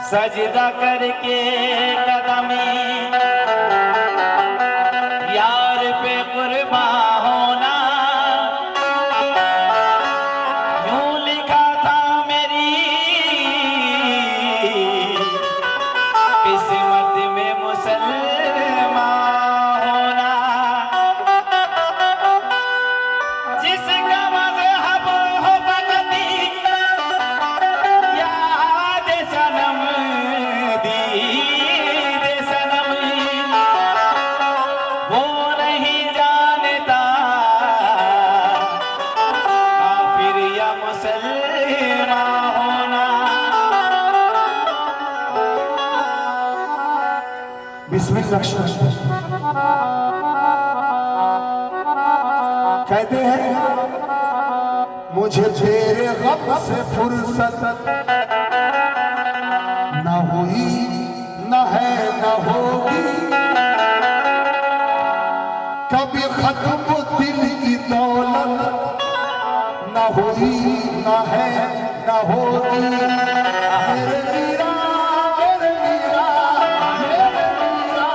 सजदा करके कदमी यार पे कुर्बान होना, यूं लिखा था मेरी किस्मत में मुसलमान होना। जिसका मज़हब हो बगती याद सनम दीद सनम, वो नहीं जानता काफिर या मुसलमान होना। बिस्मिल्लाह। कहते हैं मुझे तेरे गम से फुर्सत न हुई न है न होगी, कभी खत्म दिल की दौलत न हुई न है न होगी। मेरे मीरा, मेरे मीरा, मेरे मीरा,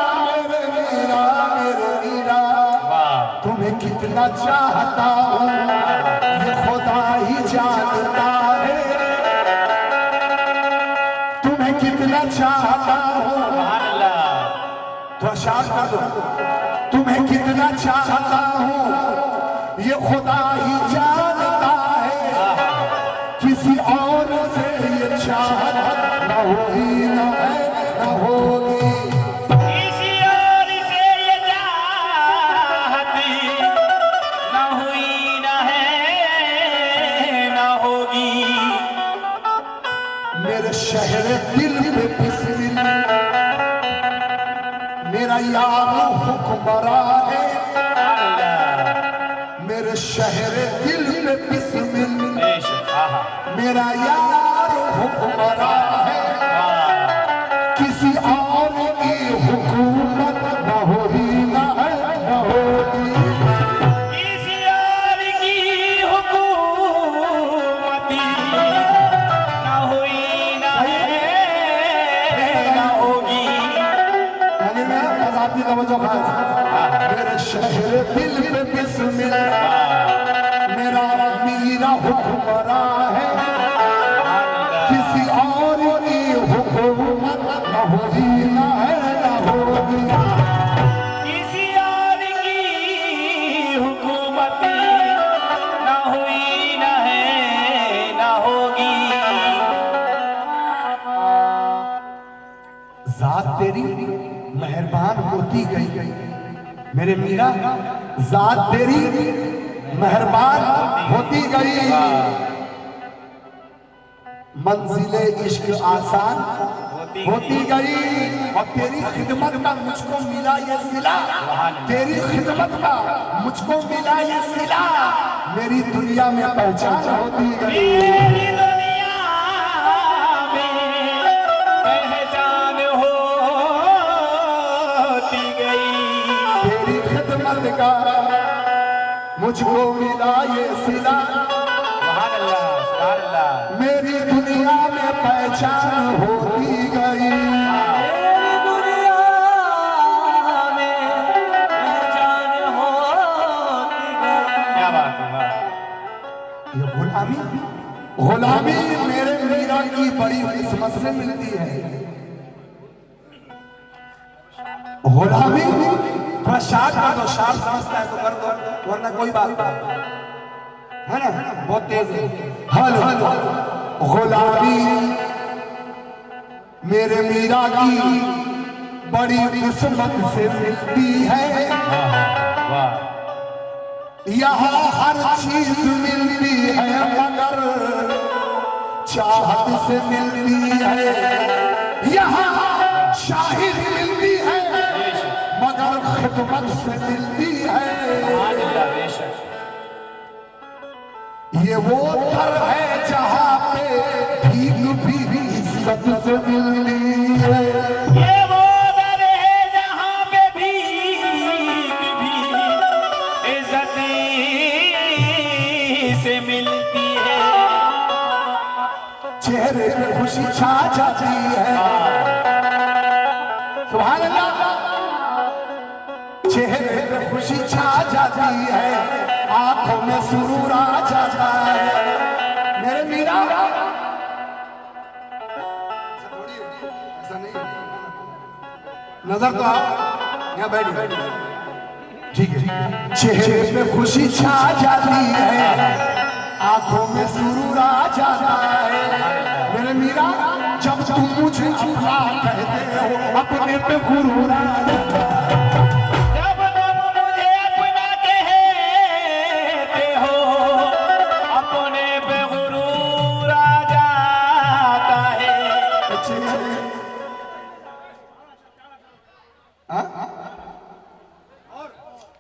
मेरे मीरा, मेरे मीरा, तुम्हें कितना चाहता हूँ ये खुदा ही जानता है। तुम्हें कितना चाहता हूँ, तो शाद कर दो, तुम्हें कितना चाहता हूँ ये खुदा ही जानता है। किसी और से ये चाहत न हुई न है न होगी। किसी और से ये चाहती न हुई न है न होगी। मेरे शहर दिल पे बिस्मिल मेरा यार हुक्मरा है। मेरे शहर दिल में बिस्मिल मेरा यार हुक्मरा है। किसी और की हुकूमत न हुई न है न होगी। किसी और की हुकूमती न हुई न है न होगी। यानी मैं आपकी तवज्जो खास। मेरे शहर दिल पे बिस्मिल मेरा मीरा हुक्मरा है। किसी और की हुकूमत न होगी न है न होगी। किसी और की हुकूमती न हुई न है न होगी। जात तेरी मेहरबान होती गई मेरे मीरा, जात तेरी मेहरबान होती गई। मंजिले इश्क आसान होती गई और तेरी खिदमत का मुझको मिला ये सिला। तेरी खिदमत का मुझको मिला ये सिला। मेरी दुनिया में पहचान होती गई। मेरी दुनिया में पहचान होती गई। तेरी खिदमत का मुझको मिला ये सिला। सुभान अल्लाह, सुभान अल्लाह। मेरी दुनिया में पहचान होती गई। मेरी दुनिया में पहचान होती गई। क्या बात है, वाह। ये गुलामी गुलामी मेरे मीरा की बड़ी किस्मत से मिलती है। गुलामी थोड़ा शार्प कर दो, शार्प समझता है तो कर दो, वरना कोई बात है ना, बहुत तेज है। हेलो गुलामी मेरे मीरा की बड़ी किस्मत से मिलती है। वाह। यहाँ हर चीज मिलती है मगर चाहत से मिलती है। यहाँ शाहिद मिलती है मगर खिदमत से मिलती है। ये वो दर है जहाँ पे भीख भी इज्जत से मिलती है। ये वो दर है जहाँ पे भीख भी इज्जत से मिलती है। चेहरे पे खुशी छा जाती है। सुभान अल्लाह। चेहरे पे खुशी छा जाती है, आंखों में सुरूर आ जाता है। मेरे मीरा ऐसा नहीं है, नजर तो आओ, यहाँ बैठ ठीक है। चेहरे पे खुशी छा जाती है, आंखों में सुरूर आ जाता है। मेरे मीरा जब तुम मुझे अपना कहते हो, अपने पे गुरूर आ जाता है। जब तुम मुझे अपना कहते हो, अपने पे गुरूर आ जाता है।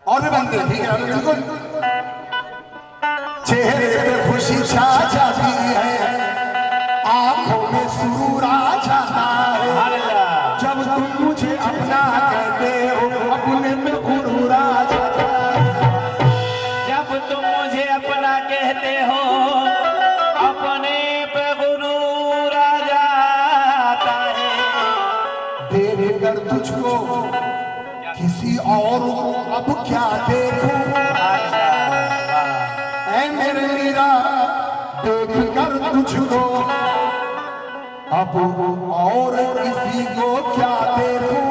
और भी बनते हैं, ठीक है बिल्कुल। चेहरे पे खुशी छा जाती है, आंखों में सुरूर आ जाता है। जब तुम मुझे अपना कहते हो, अपने में गुरूर आ जाता है। जब तुम मुझे अपना कहते हो, अपने पे गुरूर आ जाता है। देख कर तुझको किसी और को अब क्या देखूं, ऐ मेरे मीरा देख कर तुझको अब और किसी को क्या देखूं।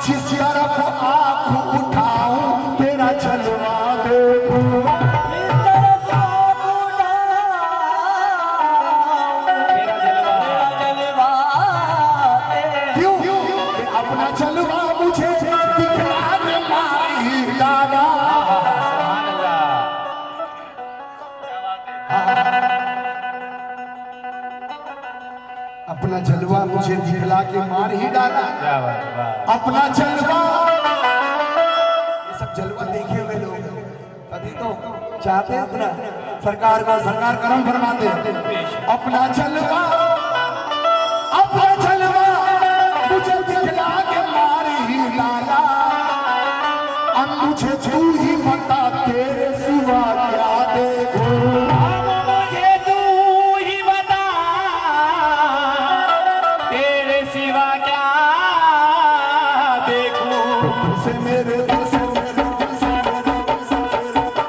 जिस तरफ आंख उठाऊं, तेरा जलवा देखूं। क्यों अपना जलवा मुझे दिखलाने मारी डाला। अपना जलवा मुझे दिखला के मार ही डाला। अपना जलवा, ये सब जलवा देखे हुए लोग तभी तो चाहते हैं अपना सरकार को, सरकार करम फरमाते हैं। अपना जलवा मुझे दिखला के मार ही डाला। अब मुझे तू ही बता, तेरे सिवा क्या देखूं। मुझे तू ही बता, तेरे सिवा क्या देखूं। दिल से मेरे दिल से मेरे दिल से मेरे दिल से मेरे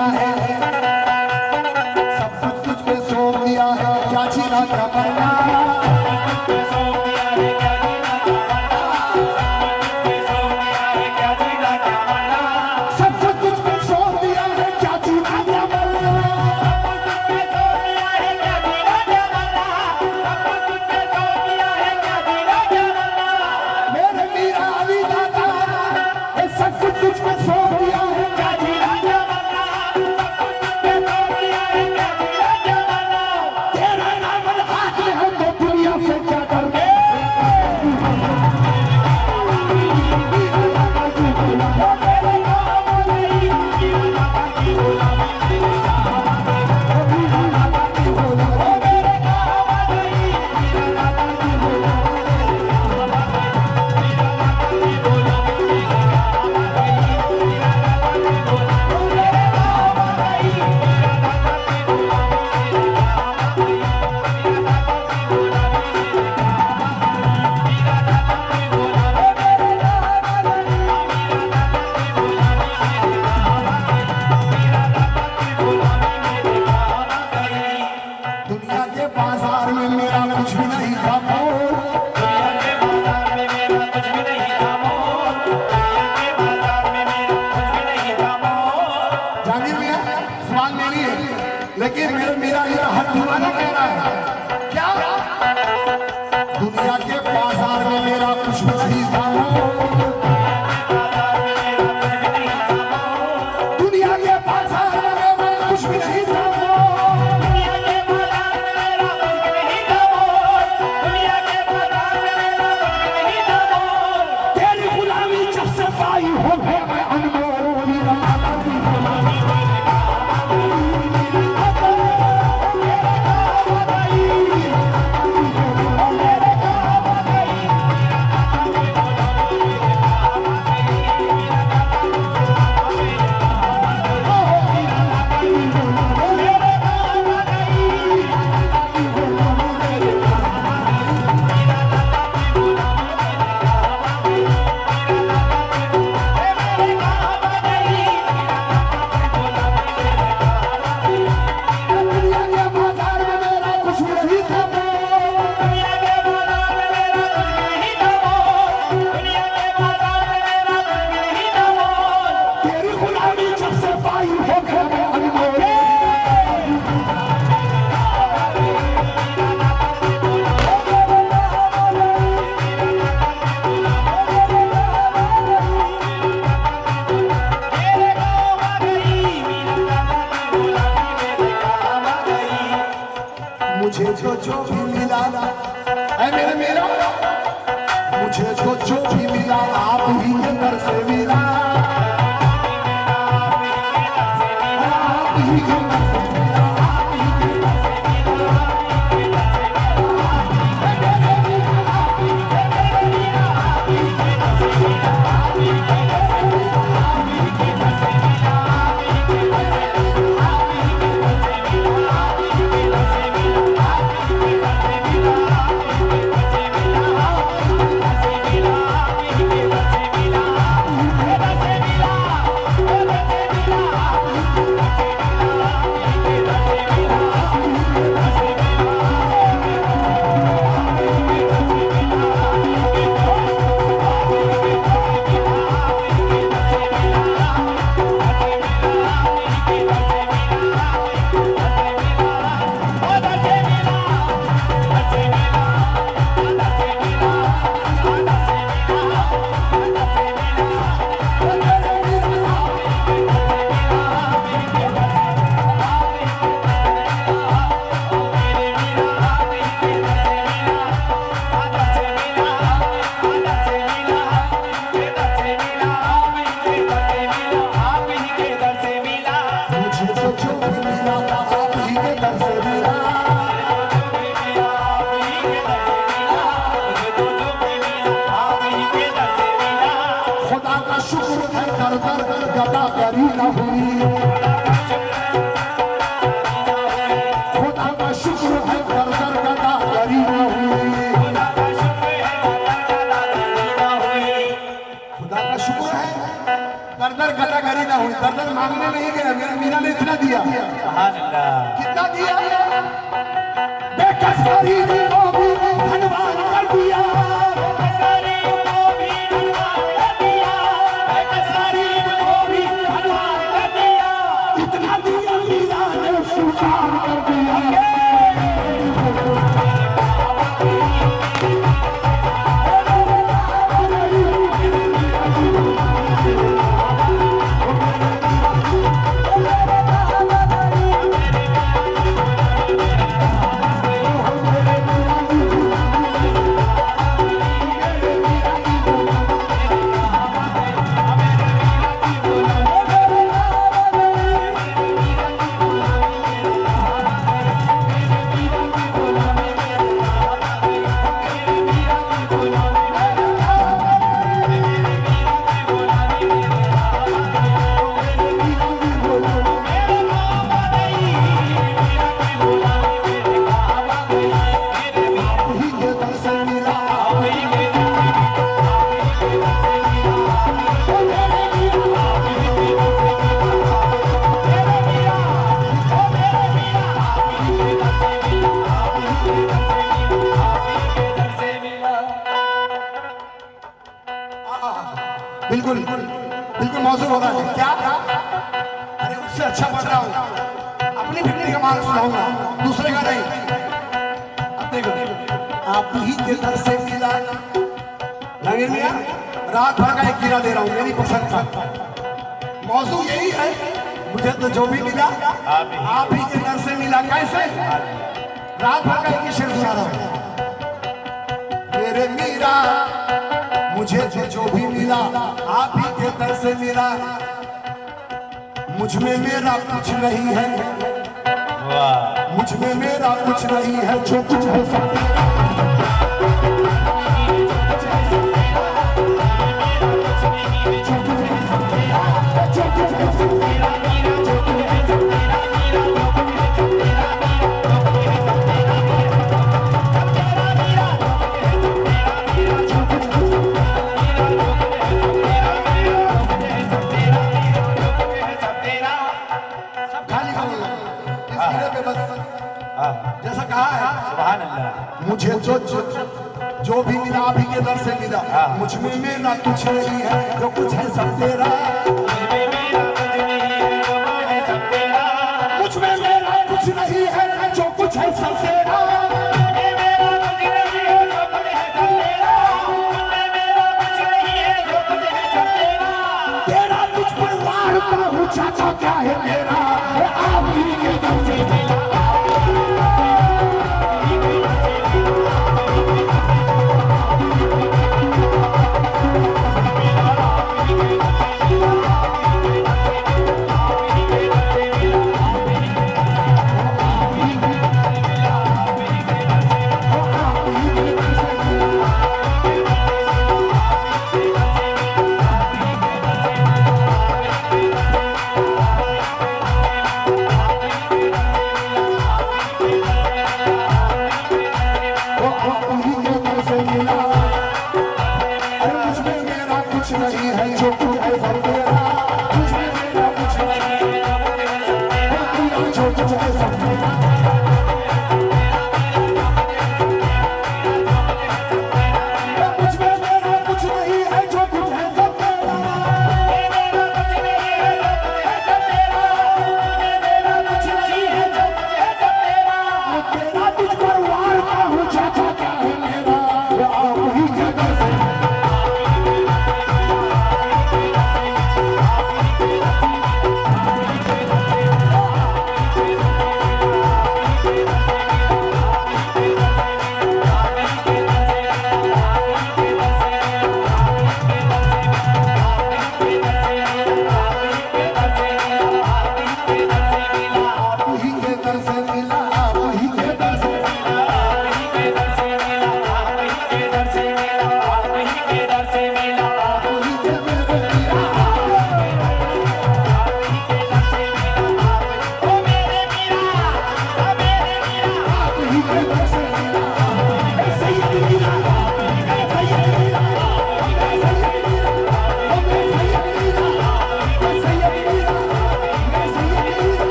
दिया है, सब कुछ तुझ पे सौंप दिया है, क्या जीना क्या मरना, सब कुछ तुझ पे सौंप दिया है, क्या जीना क्या मरना, मेरे मीरा अली दादा, ये सब कुछ तुझ पे सौंप दिया है, क्या जीना क्या मरना, तेरा नाम हाथ में है तो दुनिया से क्या डरना। दुनिया के बाजार में मेरा कुछ भी नहीं था मोल, जानिए भैया सवाल मेरी है, लेकिन मेरा ये हर दीवाना कह रहा है क्या, दुनिया के बाजार में मेरा कुछ भी नहीं था मोल, दुनिया के बाजार में मेरा कुछ भी नहीं था मोल, तेरी गुलामी जब से पाई हो गया मैं अनमोल, दुनिया के बाजार में मेरा कुछ भी नहीं था तेरी गुलामी जब से पाई हो गया मैं अनमोल, मुझे जो भी मिला ऐ मेरा मुझे जो भी मिला आप ही के दर से मिला, आप ही के दर से मिला, आप ही के दर से मिला, गदागरी न हुई, खुदा का शुक्र है दर दर गदागरी न हुई, खुदा का शुक्र है दर दर गदागरी न हुई, दर दर मांगने नहीं गया, मेरे मीरा ने इतना दिया। सुभान अल्लाह। कितना दिया? बेकसारी को भी धनवान कर दिया, बेकसारी को भी धनवान कर दिया, बेकसारी को भी धनवान कर दिया। इतना दिया मीरा ने स्वीकार कर दिया। बिल्कुल बिल्कुल मौजूद हो रहा है क्या? अरे उससे अच्छा पढ़ रहा हूँ, अपनी फैमिली का माल सुनाऊंगा, दूसरे का नहीं। अब देखो, आप ही के दर से मिला लगे मियां, रात भर का एक गिरा दे रहा हूँ मेरी पसंद का। मौजूद यही है, मुझे तो जो भी मिला आप ही के दर से मिला। कैसे? रात भर का एक ही शेर सुना रहा हूँ। मेरे मीरा मुझे जो भी मिला आप ही के दर से मिला, मुझ में मेरा कुछ नहीं है, मुझ में मेरा कुछ नहीं है, जो कुछ है सब जैसा कहा है। सुभान अल्लाह। मुझे जो भी मिला आप ही के दर से मिला, मुझ में मेरा कुछ नहीं है, जो कुछ है सब तेरा, मुझ में मेरा कुछ नहीं है, जो कुछ है सब तेरा, तेरा तुझ पर वार हूँ चाचा क्या है मेरा, आप ही के दर से मिला।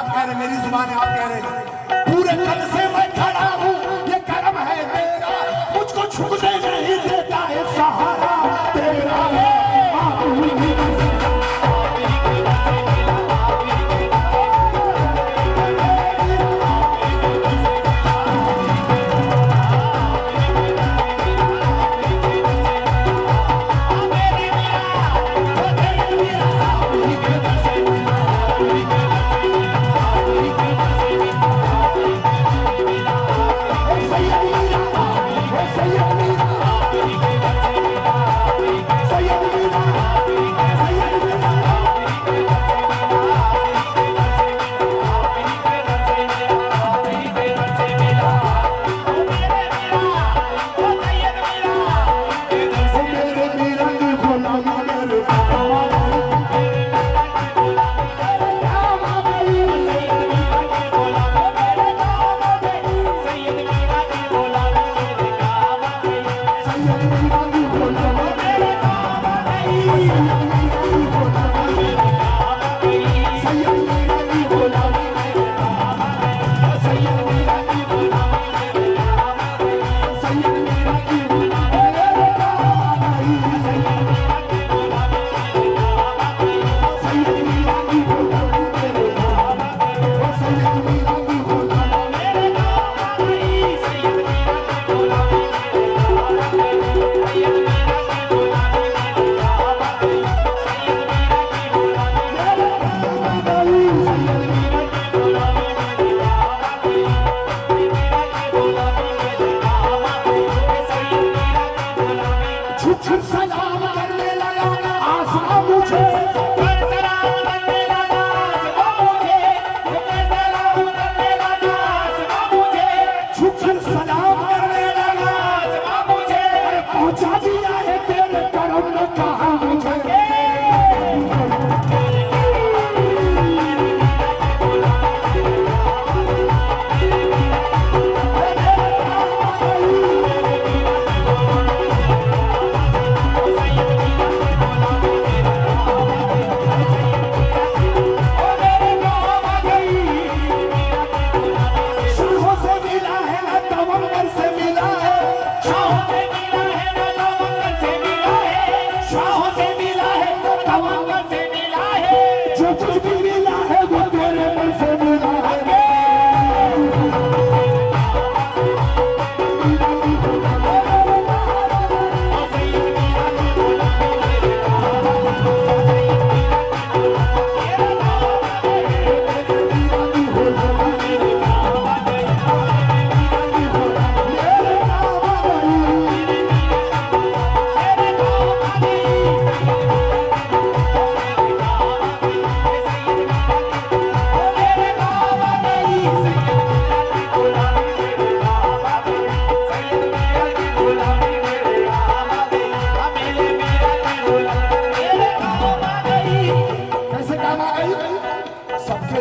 आप कह रहे, मेरी जुबान है, आप कह रहे पूरे कद से मैं खड़ा हूँ, ये कर्म है मेरा, मुझको झुकने नहीं देता है सहारा तेरा।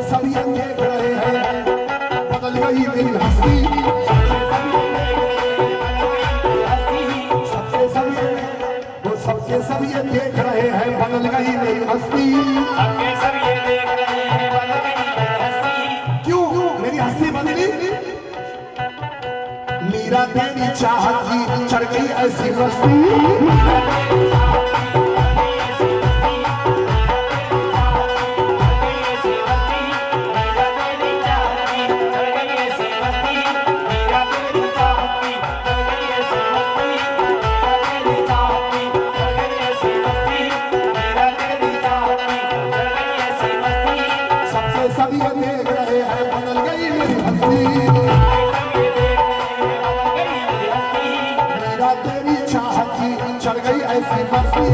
सब ये देख रहे हैं बदल गई मेरी हस्ती। सबके सब ये देख रहे हैं बदल गई मेरी हस्ती। क्यों मेरी हस्ती बदली? मीरा तेरी चाहत की चढ़ गई ऐसी मस्ती। सब ये देख रहे हैं बदल गई मेरी हस्ती। मीरा तेरी चाहत की चढ़ गई ऐसी मस्ती।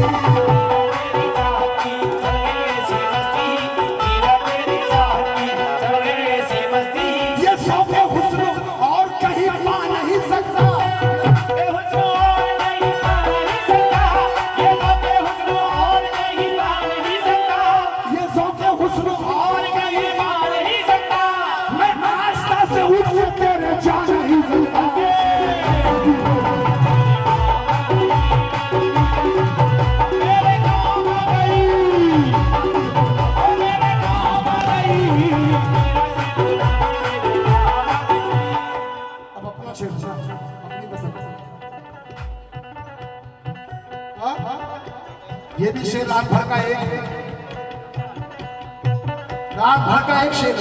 रात भर का एक शेर।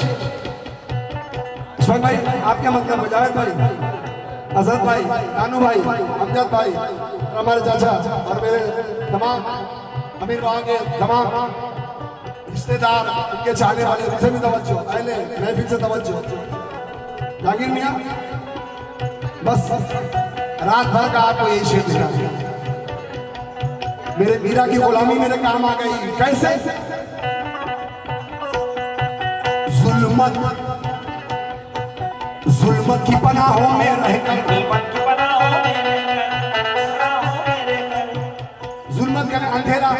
ईश्वर भाई आप क्या मतलब है? जावेद भाई, असद भाई, कानू भाई, अमजद भाई, हमारे चाचा और मेरे तमाम अमीर वहाँ के तमाम रिश्तेदार, उनके चाहने वाले, उनसे भी तवज्जो, अहले महफिल से तवज्जो। जाकिर मियां बस रात भर का आपको यही शेर दिखा, मेरे मीरा की गुलामी मेरे काम आ गई। कैसे? जुल्मत की पनाहों में रहकर, जुल्मत का अंधेरा,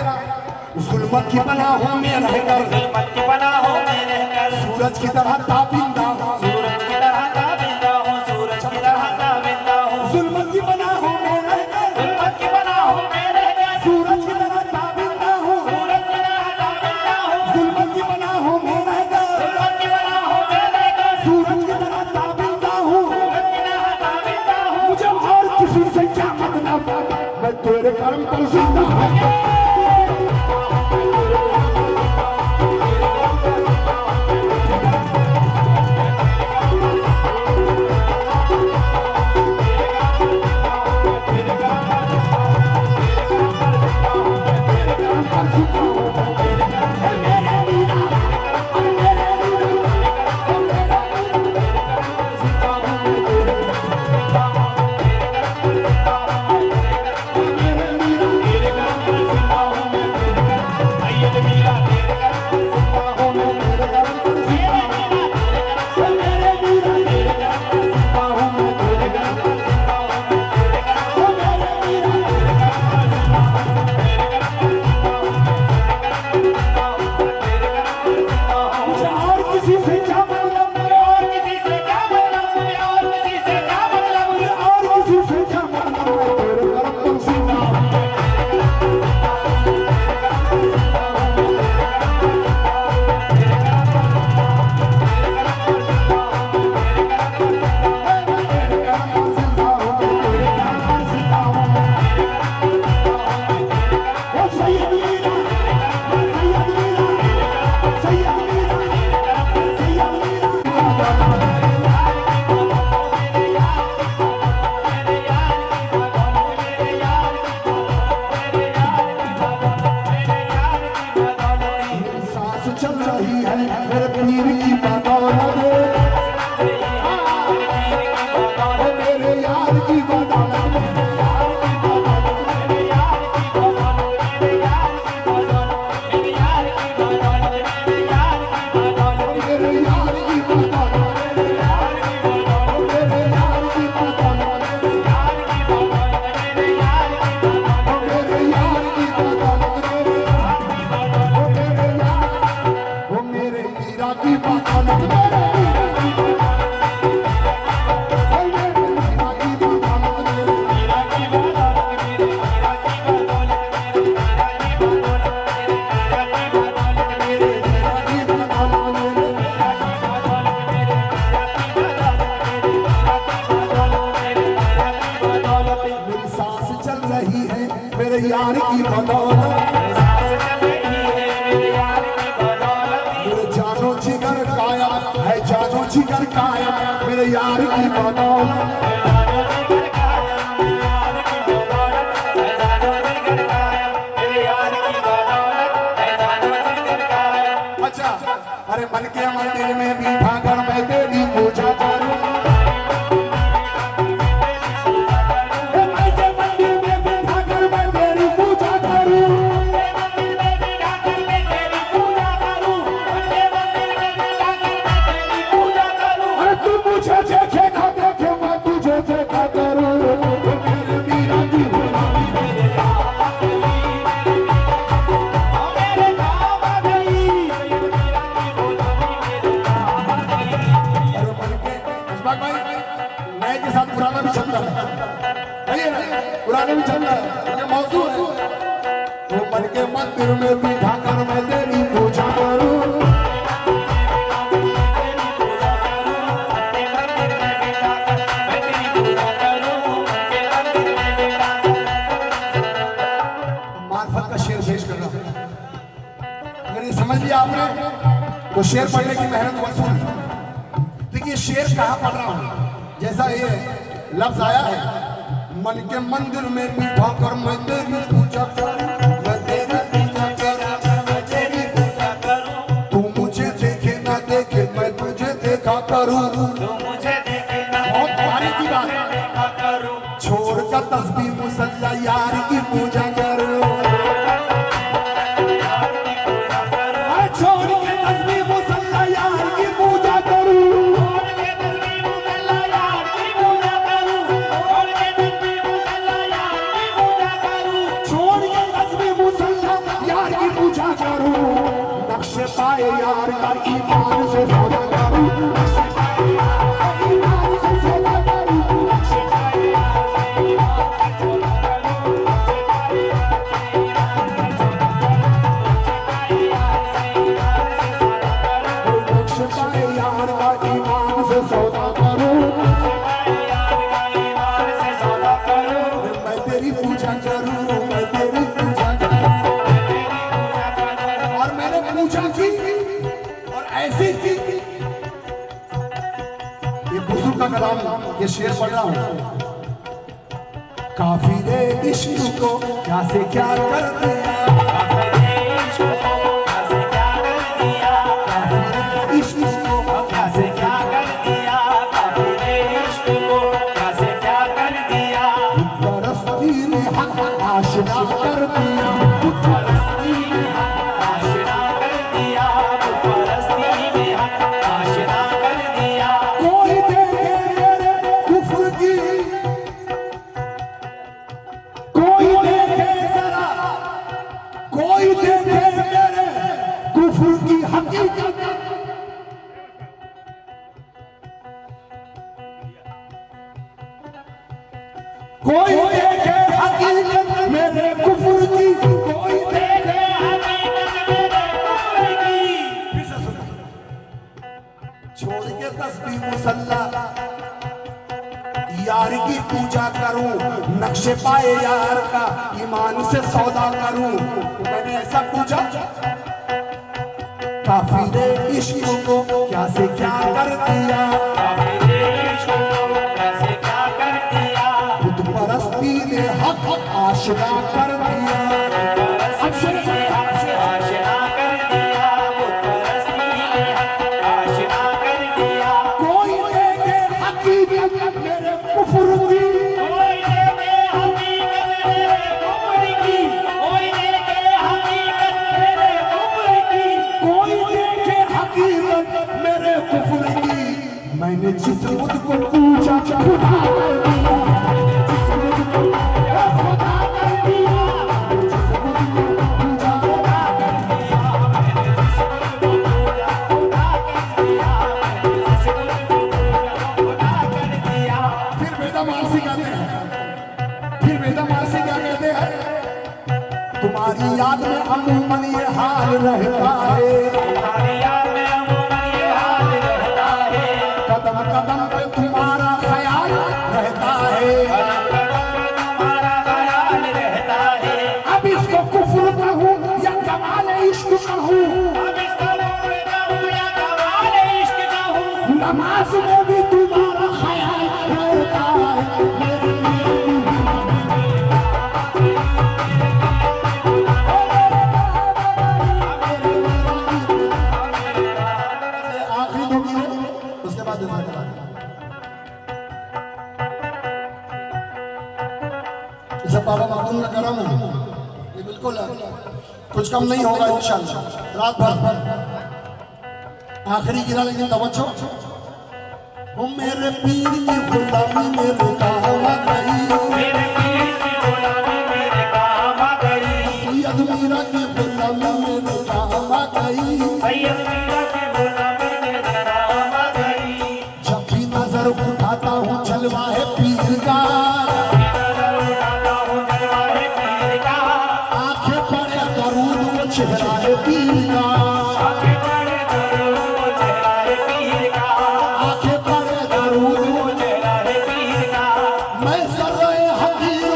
जुल्मत की पनाहों में रहकर, सूरज की तरह ताबिंदा हूं, जुल्मत की पनाहों में रहकर, सूरज की तरह ताबिंदा हूं, जुल्मत की पनाहों में रहकर, सूरज की तरह ताबिंदा हूं। मुझे और किसी से क्या मतलब, मैं तेरे कर्म पर जिंदा हूं। यार की बदौलत, मेरे जानो जिगर काया है, जानो जिगर काया मेरे यार की बदौलत। अच्छा, अरे मन के मंदिर में बैठा कर मैं तेरी पूजा करूं, पुराना भी चलता है, पुराना भी चलता है, ये मौजू है। तो मन के मंदिर में बैठा कर मैं तेरी पूजा करूं, मार्फत का शेर पेश कर रहा हूं। अगर ये समझ लिया आपने तो शेर पढ़ने की मेहनत वसूल। देखिए शेर कहाँ पढ़ रहा हूँ, जैसा ये लफ्ज आया है, मन के मंदिर में बिठा कर मैं तेरी पूजा करूं, मैं तेरी पूजा करूं, मैं तेरी पूजा करूं। तू मुझे देखे ना देखे मैं तुझे देखा करूं, तू मुझे देखे ना बहुत भारी की बात है। देखा करूं। छोड़ कर तस्बीह मुसल्ला यार की पूजा करूं, अरे छोड़ के तस्बीह मुसल्ला यार की पूजा करूं, छोड़ के तस्बीह मुसल्ला यार की पूजा करूं, छोड़ के तस्बीह मुसल्ला यार की पूजा करूं, छोड़ के तस्बीह मुसल्ला यार की पूजा करूं। नक्शे पाए यार का ईमान से सौदा करूं, नक्शे पाए यार का ईमान से सौदा करूं, नक्शे पाए यार से ईमान से सौदा करूं, नक्शे पाए यार से ईमान से सौदा करूं, नक्शे पाए यार से ईमान से सौदा करूं, नक्शे पाए यार का ईमान से सौदा करूं, नक्शे पाए यार का ईमान से सौदा करूं। मैं तेरी पूजा करूं, मैं तेरी पूजा करूं। और मैंने पूजा की और ऐसी की। ये बुजुर्ग का कलाम, ये शेर पढ़ रहा हूं। काफिरे इश्क को क्या से क्या कर दिया, अपने इश्क को कैसे क्या कर दिया, काफिरे इश्क को कैसे क्या कर दिया, अपने इश्क को कैसे क्या कर दिया। परस्ती ने हक आशना कर दिया, परस्ती में हक आशना कर दिया, परस्ती में हक आशना कर दिया। कोई देखे मेरे कुफ्र की, कोई देखे जरा, कोई देखे मेरे कुफ्र की हकीकत, कोई देखे हकीकत मेरे कुफ्र की, कोई देखे। हकीकत मेरे कुफ्र की। फिर से सुनो। छोड़ के तस्बीह मुसल्ला यार की पूजा करूं, नक्शे पाए यार का ईमान से सौदा करूं। मैंने ऐसा पूछा, काफिरे इश्क को क्या से क्या कर दिया, अपने इश्क को कैसे क्या कर दिया, खुद परस्ती ने हक आशना कर दिया। परस्ती में हक आशना कर दिया, परस्ती में हक आशना कर दिया। कोई देखे हकीकत मेरे कुफ्र की, कोई देखे हकीकत मेरे कुफ्र की, कोई देखे हकीकत मेरे कुफ्र की, कोई देखे हकीकत मेरे कुफ्र की। मैंने जिस खुद को पूछा खुदा कर दिया, जिस खुद को खुदा कर दिया, जिस खुद को पूछा खुदा कर दिया। मैंने जिस खुद को पूजा खुदा कर दिया, मैंने जिस खुद को पूजा खुदा कर दिया। फिर वेदा महर्षि कहते हैं, फिर वेदा महर्षि क्या कहते हैं, तुम्हारी याद में अमूमन ये हाल रहता है, तुम्हारी याद में अमूमन ये हाल रहता है, कदम कदम पे तुम्हारा ख्याल रहता है। कदम कदम पे तुम्हारा ख्याल रहता है। अब इसको कुफ्र कहूँ या कमाल इश्क कहूँ, अब इसको नूर कहूँ या कमाल इश्क कहूँ, नमाज में भी तुम्हारा ख्याल रहता है। आखिरी दो गिरे, उसके बाद जैसे बाबा मामून का करम है, ये बिल्कुल कुछ कम नहीं होगा इंशाल्लाह। रात भर आखिरी गिरा, लेकिन तवज्जो। ओ मेरे पीर की गुलामी मेरे काम आ गई, मेरे पीर की गुलामी मेरे काम आ गई, सैयद मीरा की गुलामी मेरे काम आ गई। सैयद मीरा की गुलामी मेरे काम आ गई। जब भी नजर उठाता हूँ जलवा है पीर का, नजर उठाता हूँ जलवा है पीर का, आंखें पड़े दरूद वो चेहरा है पीर का, आंखें पड़े दरूद वो चेहरा है पीर का, आंखें पड़े दरूद वो। वो चेहरा है पीर का। मैं सर्रे हकीकत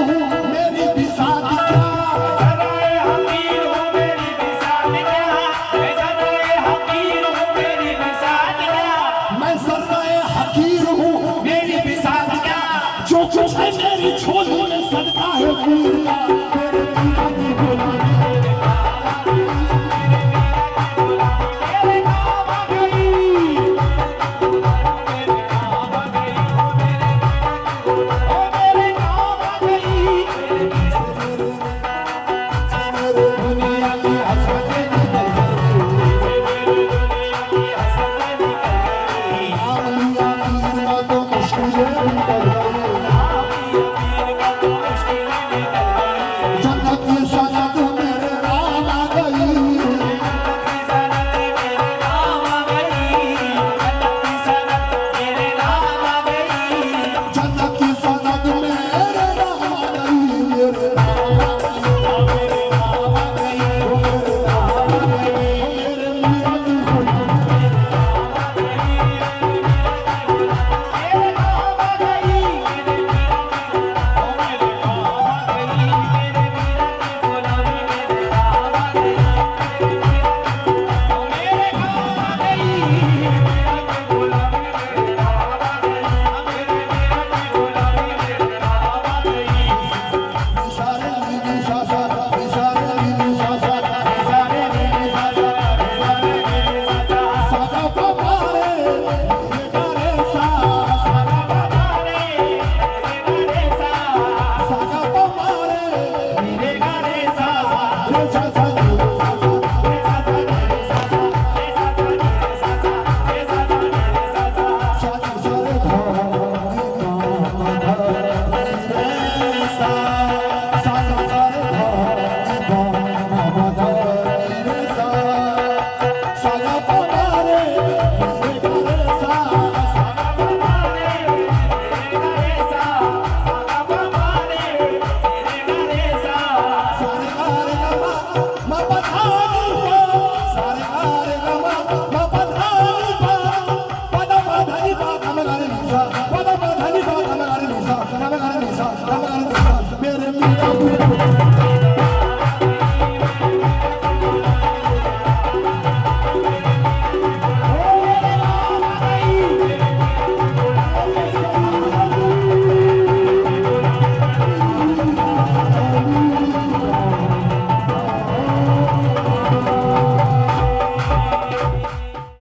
सागा पमारे रे गा रे सा सागा पमारे रे गा रे सा सागा पमारे रे गा रे सा रे सा सा मेरे